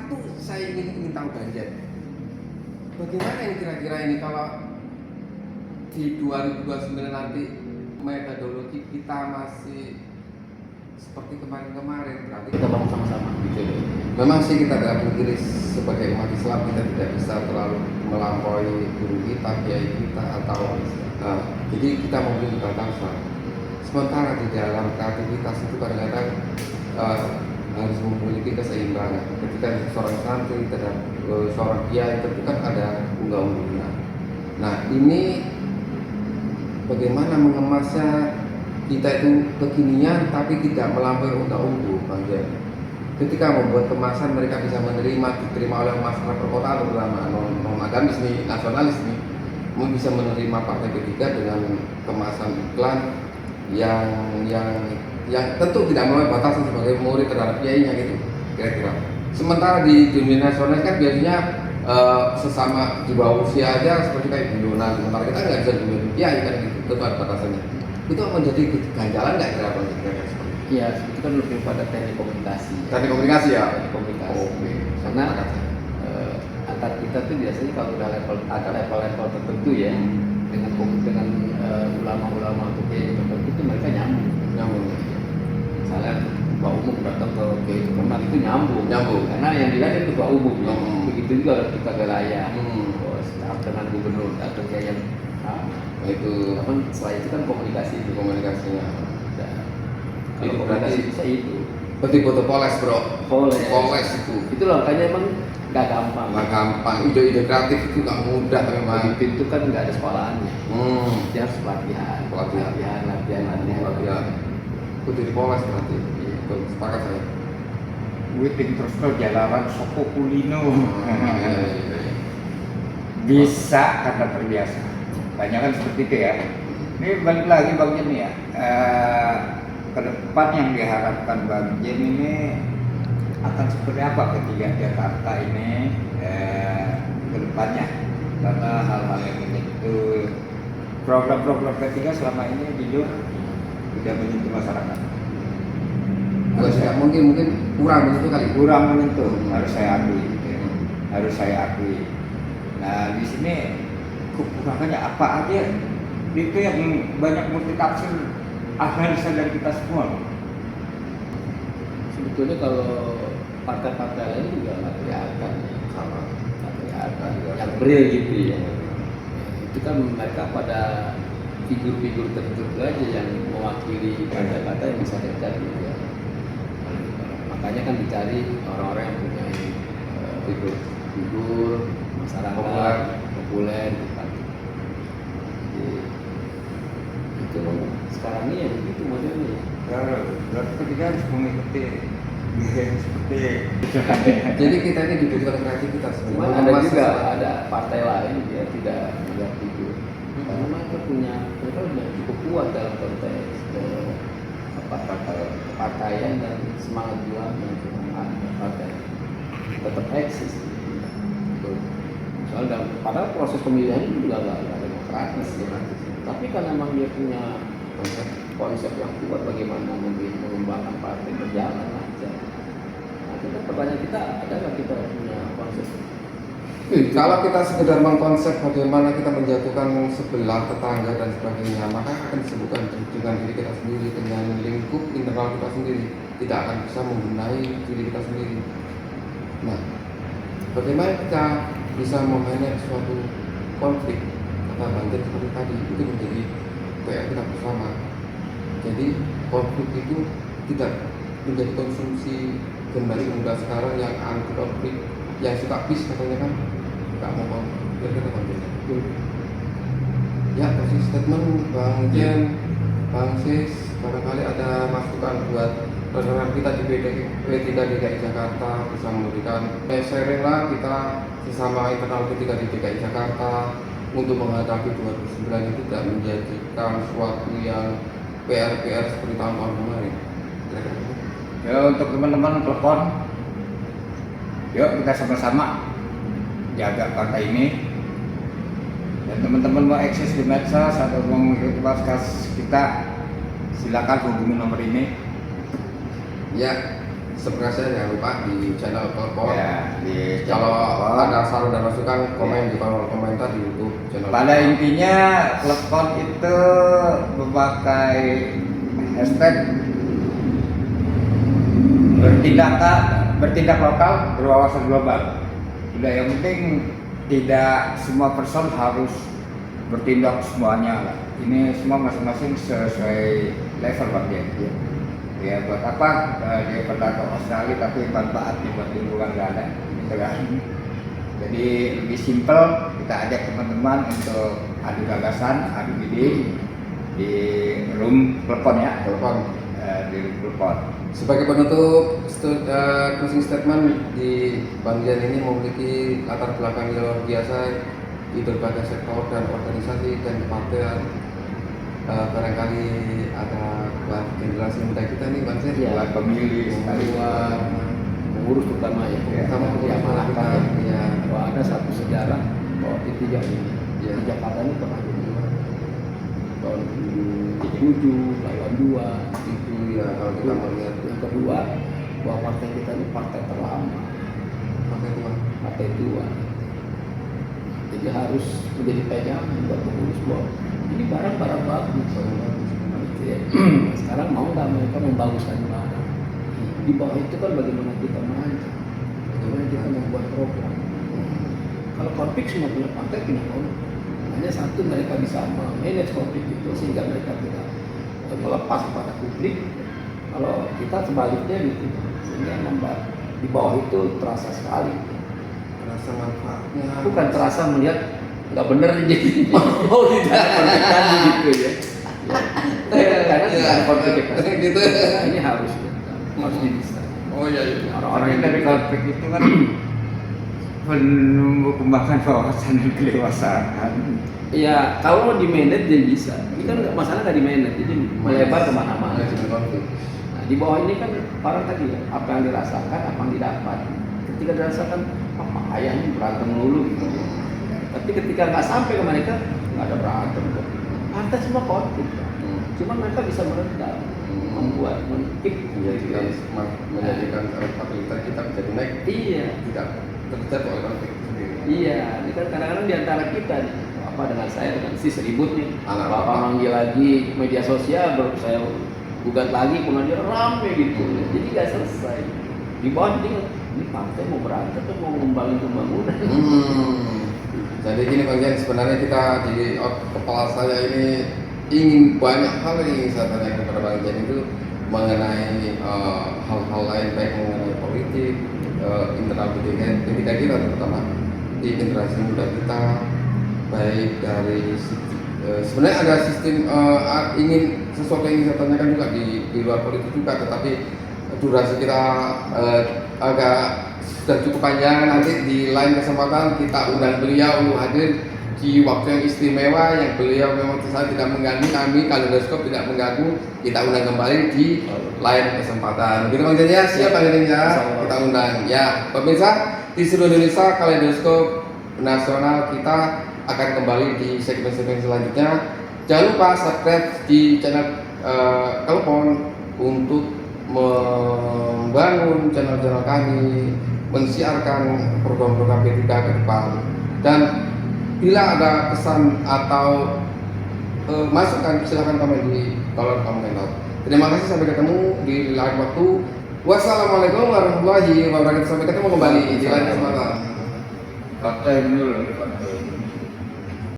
satu saya ingin tahu Ganjar, bagaimana ini kira-kira ini kalau di 2029 nanti metodologi kita masih seperti kemarin-kemarin, berarti Kita bangun sama-sama gitu. memang sih kita tidak mungkin sebagai umat Islam kita tidak bisa terlalu melampaui guru kita, kiai kita atau jadi kita memiliki batasan. Sementara di dalam kreativitas itu kadang-kadang harus memiliki keseimbangan. Ketika seorang santri terhadap seorang kiai itu kan ada unggah-ungguhnya. Nah ini bagaimana mengemasnya kita itu kekinian tapi tidak melampaui unggah-ungguh, Bang Jen. Ketika membuat kemasan mereka bisa diterima oleh masyarakat perkotaan terutama non agamis nih, nasionalis nih, bisa menerima partai ketiga dengan kemasan iklan yang tentu tidak melalui batasan sebagai murid terhadap kiainya gitu kira-kira. Sementara di dunia nasionalis kan biasanya sesama di bawah usia aja seperti kayak Bendona, sementara kita nggak bisa dunia kiai kan gitu, tentu ada batasannya. Itu menjadi ganjalan nggak kira-kira seperti itu? Iya, itu kan lebih pada teknik komunikasi. Teknik komunikasi ya? Teknik komunikasi. Oke. Karena antar kita tuh biasanya kalau udah ada level-level tertentu ya, dengan ulama-ulama atau kiai tertentu itu mereka nyambung. Misalnya ketua umum datang ke kiai terkenal itu nyambung. Karena yang dilihat itu ketua umum. Begitu juga kita wilayah. Setelah dengan gubernur atau kiai yang itu apa? Setelah itu kan komunikasinya. Itu Kalau berarti bisa itu. betul-betul poles bro. Poles itu. Itu loh, makanya emang nggak gampang. Nggak gampang. Ide-ide kreatif itu nggak mudah memang. Begitu itu kan nggak ada sekolahannya. Dia harus latihan. Itu jadi poles berarti. Betul, sepakat saya. Witing terus jalanan soko kulino. Bisa karena terbiasa. Banyak kan seperti itu ya. Ini balik lagi Bang Jen ya. Ke depan yang diharapkan Bang Jen ini akan seperti apa ketika Jakarta ini ke depannya, karena hal-hal yang itu program-program ketiga selama ini jujur tidak menyentuh masyarakat. Mungkin kurang menyentuh kali. Kurang menyentuh, harus saya akui. Nah di sini kekurangannya apa aja? Itu yang banyak multitafsir analisa dari kita semua. Sebetulnya kalau partai-partai lain juga nggak kelihatan sama, nggak kelihatan yang real gitu ya. Itu kan mereka pada figur-figur tertentu aja yang mewakili partai-partai yang bisa dicari juga. Makanya kan dicari orang-orang yang punya figur masyarakat populer gitu kan. Itu sekarang ini ya begitu modelnya. Berarti ketiga harus mengikuti seperti Jadi kita ini dibutuhkan kreativitas. Cuma ada juga ada partai lain dia tidak melihat figur. Karena mereka sudah cukup kuat dalam konteks kepartaian dan semangat juang yang partai tetap eksis. Soalnya padahal proses pemilihan itu juga nggak demokratis ya. Tapi karena memang dia punya konsep yang kuat bagaimana mengembangkan partai berjalan aja. Nah, kita pertanyaan kita ada nggak kita punya konsep? Kalau kita sekedar mengkonsep bagaimana kita menjatuhkan sebelah tetangga dan sebagainya, maka akan disebutkan dengan diri kita sendiri, dengan lingkup internal kita sendiri, tidak akan bisa membenahi diri kita sendiri. Nah, bagaimana kita bisa memanage suatu konflik kata banjir seperti tadi, itu menjadi PR kita bersama. Jadi konflik itu tidak menjadi konsumsi generasi muda sekarang yang anti konflik, yang suka peace katanya kan, nggak mau konflik, kita konflik. Ya, kasih statement Bang Jen, Bang Sis, barangkali ada masukan buat rekan kita di P3 DKI Jakarta bisa memberikan sharing lah kita sesama internal P3 di DKI Jakarta untuk menghadapi 2009 itu tidak menjadikan suatu yang PR seperti tahun-tahun kemarin. ya untuk teman-teman telepon. Yuk kita sama-sama jaga partai ini. Dan teman-teman mau akses di medsos atau mau mengikuti podcast kita, silakan hubungi nomor ini. Ya, subscribe jangan lupa di channel Telepon. Ya, di Kalau Telepon. ada saran dan masukan komen di kolom komentar di YouTube channel. Pada intinya Telepon itu memakai hashtag bertindak lokal berwawasan global. Udah, yang penting tidak semua person harus bertindak semuanya lah. Ini semua masing-masing sesuai level Bang Jen. Ya buat apa dia pernah ke Australia tapi manfaat buat lingkungan nggak ada, gitu kan. Jadi lebih simpel, kita ajak teman-teman untuk adu gagasan, adu ide di room telepon ya, Telepon. di room telepon. Sebagai penutup, closing statement di Bang Jan ini memiliki latar belakang yang luar biasa di berbagai sektor dan organisasi dan kepartean. Barangkali ada buat generasi muda kita nih Bang Jan, Iya. Buat pemilih sekali. Buat pengurus terutama ya, Terutama yang pengurus diamanahkan ya. kita, ya. Bahwa ada satu sejarah bahwa itu ini Iya. di Jakarta ini pernah jadi tahun 77, 82 Itu ya kalau kita melihat yang kedua bahwa partai kita ini partai terlama, pakai tua. partai tua, jadi harus menjadi pegangan buat pengurus bahwa ini barang-barang bagus. Gitu ya. Sekarang mau nggak mereka membaguskan barang, di bawah itu kan bagaimana kita merancang, bagaimana kita membuat program. Kalau konflik semua punya partai punya konflik, hanya satu mereka bisa manage konflik itu sehingga mereka tidak melepas kepada publik. Kalau kita sebaliknya gitu, sehingga membuat di bawah itu terasa sekali. Rasa manfaatnya. Bukan terasa melihat nggak bener jadi. Oh tidak konflik tadi gitu ya. Karena tidak ada konflik gitu. Nah, ini harus bisa. Oh iya. Iya. Orang-orang yang dari konflik itu kan menumbuh-kembangkan wawasan dan kedewasaan. Iya, kalau mau di manage dia bisa. Ini kan nggak masalah nggak di manage, jadi melebar kemana-mana. Manajemen konflik. Nah, di bawah ini kan orang tadi ya, apa yang dirasakan, apa yang didapat. Ketika dirasakan, apa ayahnya berantem dulu gitu. Tapi ketika nggak sampai ke mereka, nggak ada berantem kok. Partai semua konflik. Cuma mereka bisa meredam, membuat menjadikan kapasitas kita menjadi naik, Iya, tidak terjatuh oleh konflik sendiri. iya. Ini kan kadang-kadang di antara kita nih, apa dengan saya dengan si ribut nih. Anak Bapak bapak. manggil lagi media sosial, baru saya gugat lagi pengadilan rame gitu. Jadi nggak selesai. Di bawah ini partai mau berantem atau mau membangun pembangunan. Jadi gini Bang Jan, sebenarnya kita di kepala saya ini ingin banyak hal yang ingin saya tanyakan kepada Bang Jan itu mengenai hal-hal lain, baik mengenai politik, internal pendidikan kita terutama di generasi muda kita, baik dari sebenarnya ada sistem ingin sesuatu yang ingin saya tanyakan juga di luar politik juga, tetapi durasi kita agak sudah cukup panjang. Nanti di lain kesempatan kita undang beliau untuk hadir di waktu yang istimewa yang beliau memang saya tidak mengganggu, kami Kaleidoskop tidak mengganggu, kita undang kembali di lain kesempatan. Begitu Bang Jan ya, siap Bang Jan ya, kita undang ya. Pemirsa di seluruh Indonesia, Kaleidoskop Nasional kita akan kembali di segmen-segmen selanjutnya. Jangan lupa subscribe di channel Telepon untuk membangun channel-channel kami, mensiarkan program-program P3 ke depan. Dan bila ada kesan atau masukan, silahkan komen di kolom komentar. Terima kasih, sampai ketemu di lain waktu. Wassalamualaikum warahmatullahi wabarakatuh. Sampai ketemu kembali di lain kesempatan. Partai dulu.